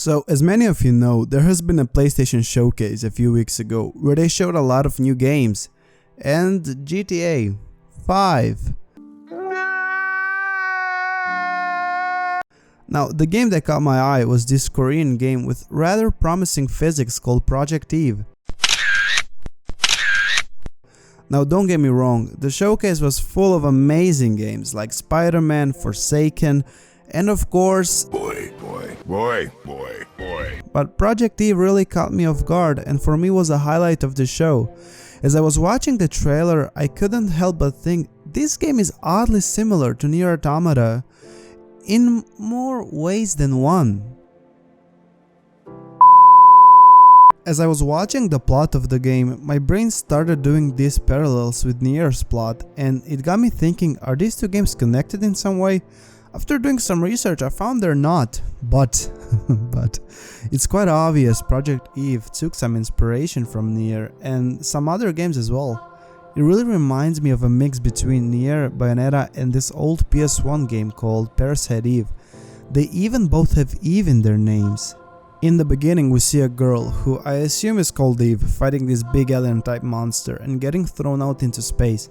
So, as many of you know, there has been a PlayStation showcase a few weeks ago where they showed a lot of new games and GTA 5. Now, the game that caught my eye was this Korean game with rather promising physics called Project EvE. Now, don't get me wrong, the showcase was full of amazing games like Spider-Man, Forsaken, and of course, but Project EvE really caught me off guard and for me was a highlight of the show. As I was watching the trailer, I couldn't help but think this game is oddly similar to Nier Automata in more ways than one. As I was watching the plot of the game, my brain started doing these parallels with Nier's plot, and it got me thinking, are these two games connected in some way? After doing some research, I found they're not, but it's quite obvious Project EvE took some inspiration from Nier and some other games as well. It really reminds me of a mix between Nier, Bayonetta and this old PS1 game called Parasite Eve. They even both have Eve in their names. In the beginning we see a girl, who I assume is called Eve, fighting this big alien type monster and getting thrown out into space.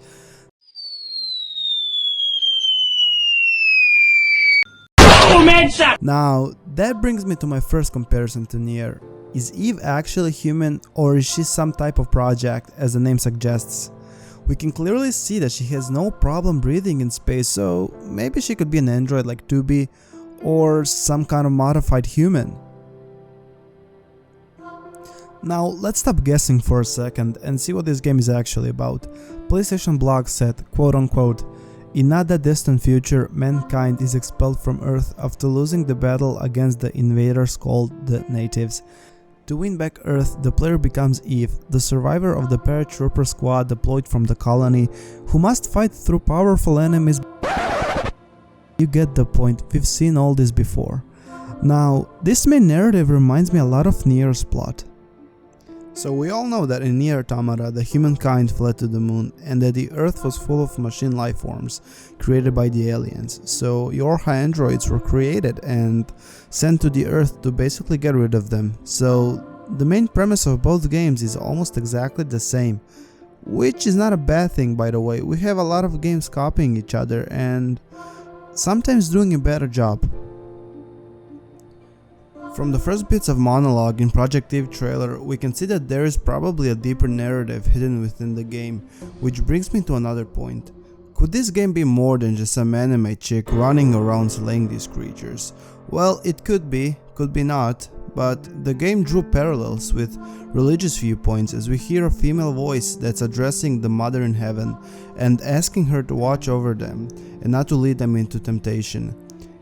Now, that brings me to my first comparison to Nier. Is Eve actually human or is she some type of project, as the name suggests? We can clearly see that she has no problem breathing in space, so maybe she could be an android like 2B or some kind of modified human. Now, let's stop guessing for a second and see what this game is actually about. PlayStation blog said, quote unquote, "In not that distant future, mankind is expelled from Earth after losing the battle against the invaders called the Natives. To win back Earth, the player becomes Eve, the survivor of the paratrooper squad deployed from the colony, who must fight through powerful enemies." You get the point, we've seen all this before. Now, this main narrative reminds me a lot of Nier's plot. So we all know that in Nier Automata the humankind fled to the moon and that the Earth was full of machine life forms created by the aliens. So Yorha androids were created and sent to the Earth to basically get rid of them. So the main premise of both games is almost exactly the same, which is not a bad thing, by the way. We have a lot of games copying each other and sometimes doing a better job. From the first bits of monologue in Project EvE trailer, we can see that there is probably a deeper narrative hidden within the game, which brings me to another point. Could this game be more than just some anime chick running around slaying these creatures? Well, it could be not, but the game drew parallels with religious viewpoints as we hear a female voice that's addressing the Mother in Heaven and asking her to watch over them and not to lead them into temptation.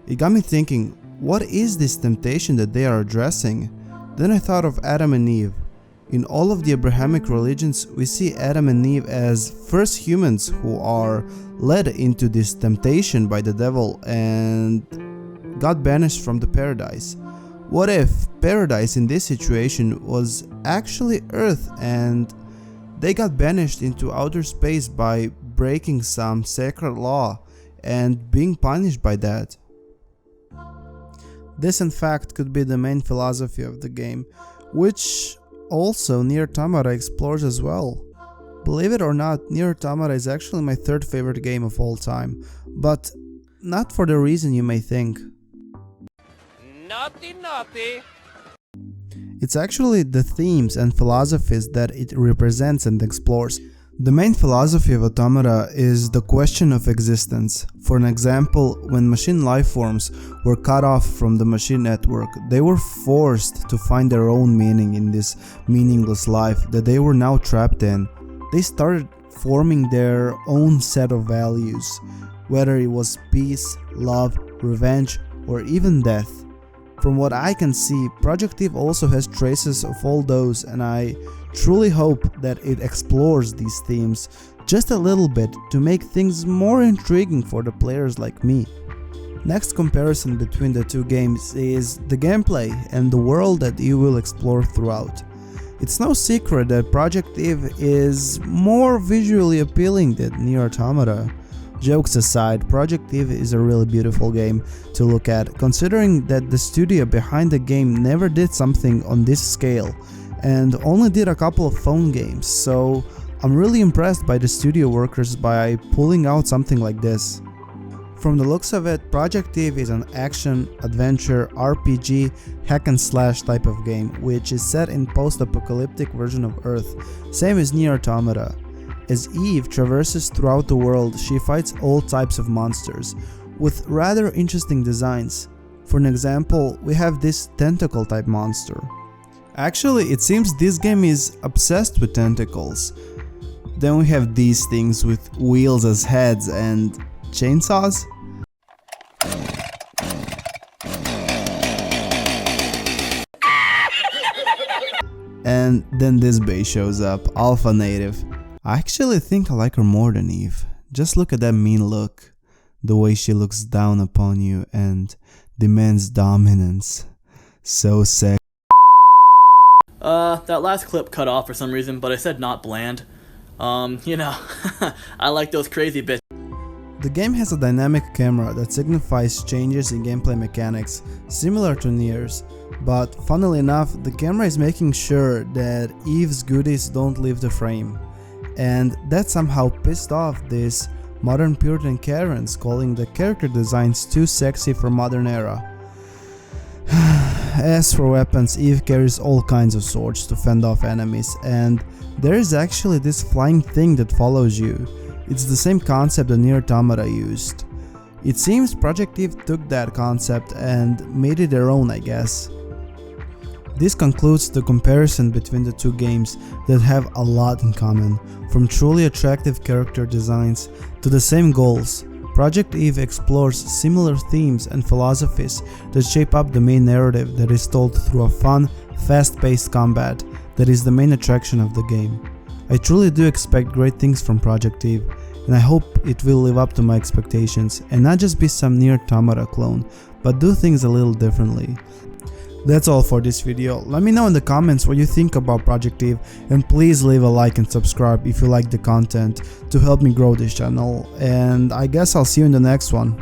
It got me thinking, what is this temptation that they are addressing? Then I thought of Adam and Eve. In all of the Abrahamic religions, we see Adam and Eve as first humans who are led into this temptation by the devil and got banished from the paradise. What if paradise in this situation was actually Earth and they got banished into outer space by breaking some sacred law and being punished by that? This in fact could be the main philosophy of the game, which also Nier Automata explores as well. Believe it or not, Nier Automata is actually my third favorite game of all time, but not for the reason you may think. Naughty. It's actually the themes and philosophies that it represents and explores. The main philosophy of Automata is the question of existence. For an example, when machine life forms were cut off from the machine network, they were forced to find their own meaning in this meaningless life that they were now trapped in. They started forming their own set of values, whether it was peace, love, revenge, or even death. From what I can see, Project EvE also has traces of all those, and I truly hope that it explores these themes just a little bit to make things more intriguing for the players like me. Next comparison between the two games is the gameplay and the world that you will explore throughout. It's no secret that Project EvE is more visually appealing than Nier Automata. Jokes aside, Project EVE is a really beautiful game to look at, considering that the studio behind the game never did something on this scale and only did a couple of phone games, so I'm really impressed by the studio workers by pulling out something like this. From the looks of it, Project EVE is an action, adventure, RPG, hack and slash type of game, which is set in post-apocalyptic version of Earth, same as Nier Automata. As Eve traverses throughout the world, she fights all types of monsters, with rather interesting designs. For an example, we have this tentacle type monster. Actually, it seems this game is obsessed with tentacles. Then we have these things with wheels as heads and chainsaws. And then this base shows up, Alpha Native. I actually think I like her more than Eve. Just look at that mean look. The way she looks down upon you and demands dominance. So sexy. That last clip cut off for some reason, but I said not bland. You know, I like those crazy bits. The game has a dynamic camera that signifies changes in gameplay mechanics, similar to Nier's, but funnily enough, the camera is making sure that Eve's goodies don't leave the frame. And that somehow pissed off these modern Puritan Karens, calling the character designs too sexy for modern era. As for weapons, Eve carries all kinds of swords to fend off enemies, and there is actually this flying thing that follows you. It's the same concept that Nier Automata used. It seems Project EVE took that concept and made it their own, I guess. This concludes the comparison between the two games that have a lot in common, from truly attractive character designs to the same goals. Project EVE explores similar themes and philosophies that shape up the main narrative that is told through a fun, fast-paced combat that is the main attraction of the game. I truly do expect great things from Project EVE, and I hope it will live up to my expectations and not just be some Nier Automata clone, but do things a little differently. That's all for this video. Let me know in the comments what you think about Project EVE, and please leave a like and subscribe if you like the content to help me grow this channel, and I guess I'll see you in the next one.